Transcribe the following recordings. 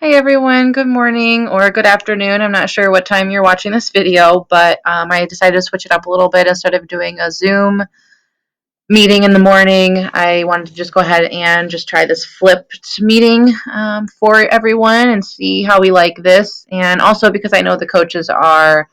Hey everyone, good morning or good afternoon. I'm not sure what time you're watching this video, but I decided to switch it up a little bit. Instead of doing a Zoom meeting in the morning, I wanted to just go ahead and just try this flipped meeting for everyone and see how we like this. And also because I know the coaches are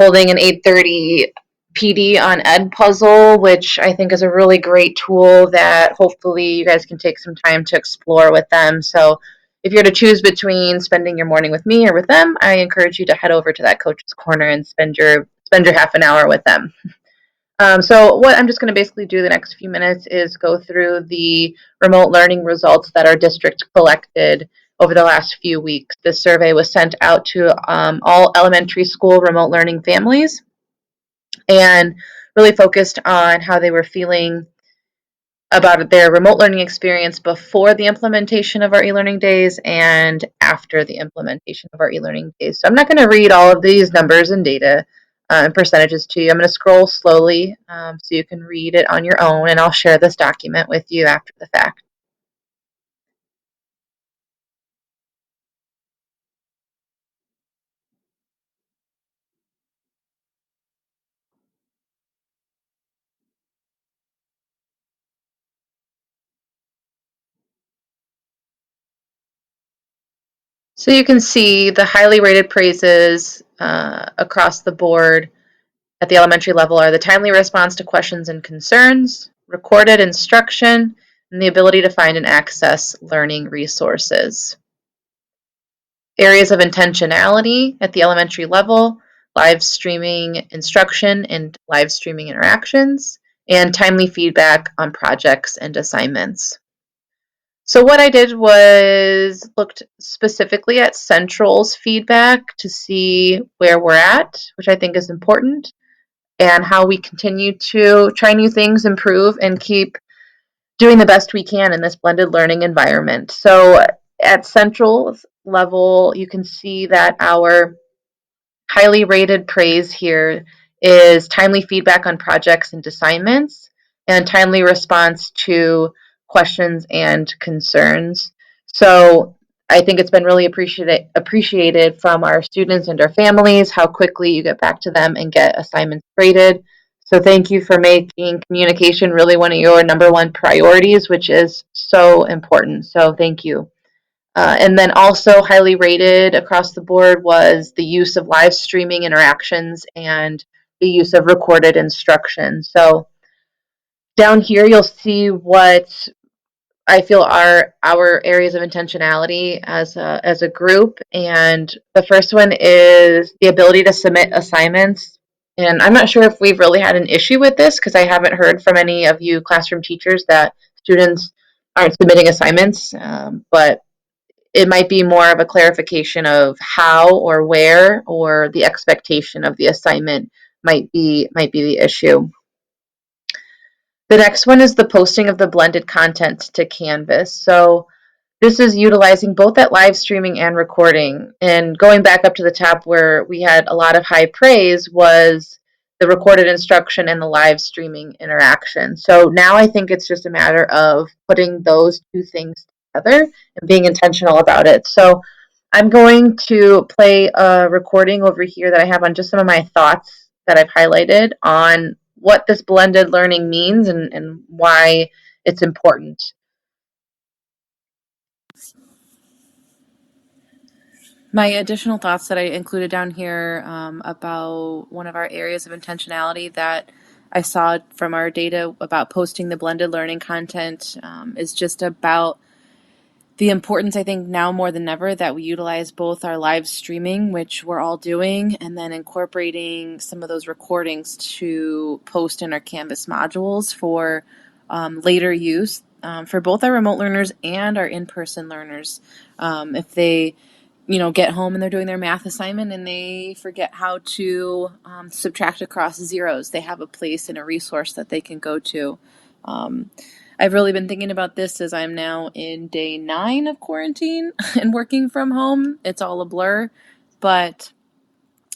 holding an 8:30 PD on Edpuzzle, which I think is a really great tool that hopefully you guys can take some time to explore with them. So if you're to choose between spending your morning with me or with them, I encourage you to head over to that coach's corner and spend your half an hour with them. So what I'm just going to basically do the next few minutes is go through the remote learning results that our district collected over the last few weeks. This survey was sent out to all elementary school remote learning families and really focused on how they were feeling about their remote learning experience before the implementation of our e-learning days and after the implementation of our e-learning days. So I'm not going to read all of these numbers and data and percentages to you. I'm going to scroll slowly so you can read it on your own, and I'll share this document with you after the fact. So you can see the highly rated praises across the board at the elementary level are the timely response to questions and concerns, recorded instruction, and the ability to find and access learning resources. Areas of intentionality at the elementary level, live streaming instruction and live streaming interactions, and timely feedback on projects and assignments. So what I did was looked specifically at Central's feedback to see where we're at, which I think is important, and how we continue to try new things, improve, and keep doing the best we can in this blended learning environment. So at Central's level, you can see that our highly rated praise here is timely feedback on projects and assignments and timely response to questions and concerns. So I think it's been really appreciated from our students and our families how quickly you get back to them and get assignments graded. So thank you for making communication really one of your number one priorities, which is so important. So thank you. And then also highly rated across the board was the use of live streaming interactions and the use of recorded instruction. So down here, you'll see what I feel are our areas of intentionality as a group. And the first one is the ability to submit assignments. And I'm not sure if we've really had an issue with this because I haven't heard from any of you classroom teachers that students aren't submitting assignments. But it might be more of a clarification of how or where or the expectation of the assignment might be the issue. The next one is the posting of the blended content to Canvas. So this is utilizing both that live streaming and recording. And going back up to the top where we had a lot of high praise was the recorded instruction and the live streaming interaction. So now I think it's just a matter of putting those two things together and being intentional about it. So I'm going to play a recording over here that I have on just some of my thoughts that I've highlighted on what this blended learning means and why it's important. My additional thoughts that I included down here about one of our areas of intentionality that I saw from our data about posting the blended learning content is just about the importance, I think, now more than ever that we utilize both our live streaming, which we're all doing, and then incorporating some of those recordings to post in our Canvas modules for later use for both our remote learners and our in-person learners. If they get home and they're doing their math assignment and they forget how to subtract across zeros, they have a place and a resource that they can go to. Um, I've really been thinking about this as I'm now in day 9 of quarantine and working from home. It's all a blur, but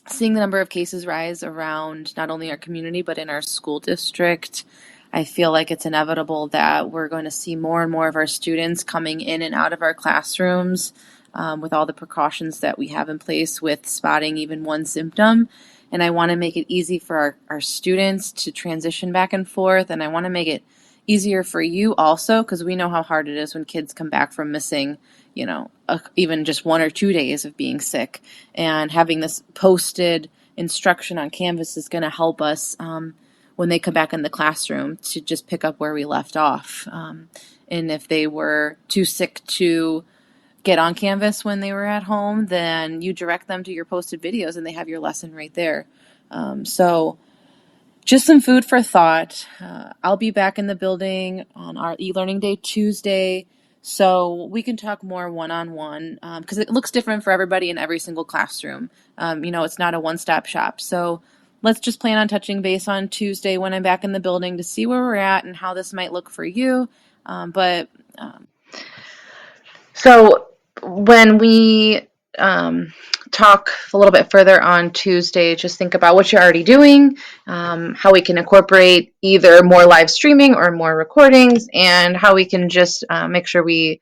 seeing the number of cases rise around not only our community but in our school district, I feel like it's inevitable that we're going to see more and more of our students coming in and out of our classrooms with all the precautions that we have in place with spotting even one symptom. And I want to make it easy for our students to transition back and forth. And I want to make it easier for you also, because we know how hard it is when kids come back from missing, even just 1 or 2 days of being sick. And having this posted instruction on Canvas is going to help us when they come back in the classroom to just pick up where we left off. And if they were too sick to get on Canvas when they were at home, then you direct them to your posted videos and they have your lesson right there. So just some food for thought. I'll be back in the building on our e-learning day Tuesday, so we can talk more one-on-one because it looks different for everybody in every single classroom. It's not a one-stop shop. So let's just plan on touching base on Tuesday when I'm back in the building to see where we're at and how this might look for you. So when we talk a little bit further on Tuesday, just think about what you're already doing, how we can incorporate either more live streaming or more recordings, and how we can just make sure we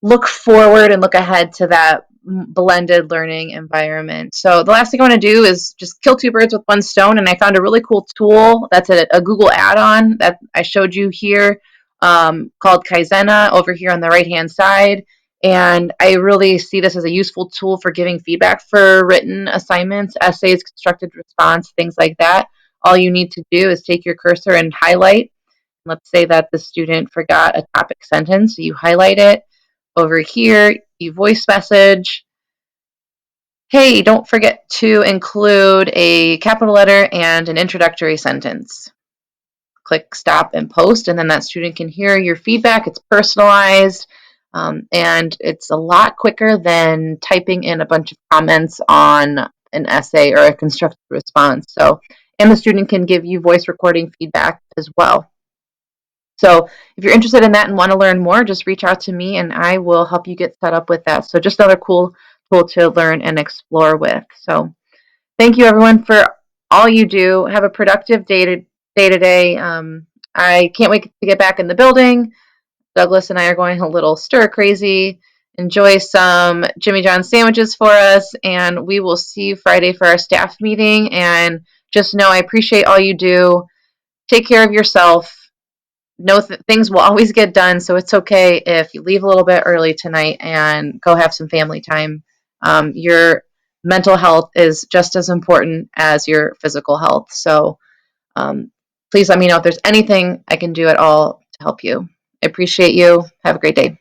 look forward and look ahead to that blended learning environment. So the last thing I want to do is just kill two birds with one stone, and I found a really cool tool that's a Google add-on that I showed you here called Kaizena over here on the right-hand side. And I really see this as a useful tool for giving feedback for written assignments, essays, constructed response, things like that. All you need to do is take your cursor and highlight. Let's say that the student forgot a topic sentence. So you highlight it. Over here, you voice message, hey, don't forget to include a capital letter and an introductory sentence. Click stop and post, and then that student can hear your feedback. It's personalized, and it's a lot quicker than typing in a bunch of comments on an essay or a constructed response. So, and the student can give you voice recording feedback as well. So if you're interested in that and want to learn more, just reach out to me and I will help you get set up with that. So just another cool tool to learn and explore with. So thank you everyone for all you do. Have a productive day today. I can't wait to get back in the building. Douglas and I are going a little stir crazy. Enjoy some Jimmy John's sandwiches for us, and we will see you Friday for our staff meeting. And just know I appreciate all you do. Take care of yourself. Know things will always get done, so it's okay if you leave a little bit early tonight and go have some family time. Your mental health is just as important as your physical health. So please let me know if there's anything I can do at all to help you. I appreciate you. Have a great day.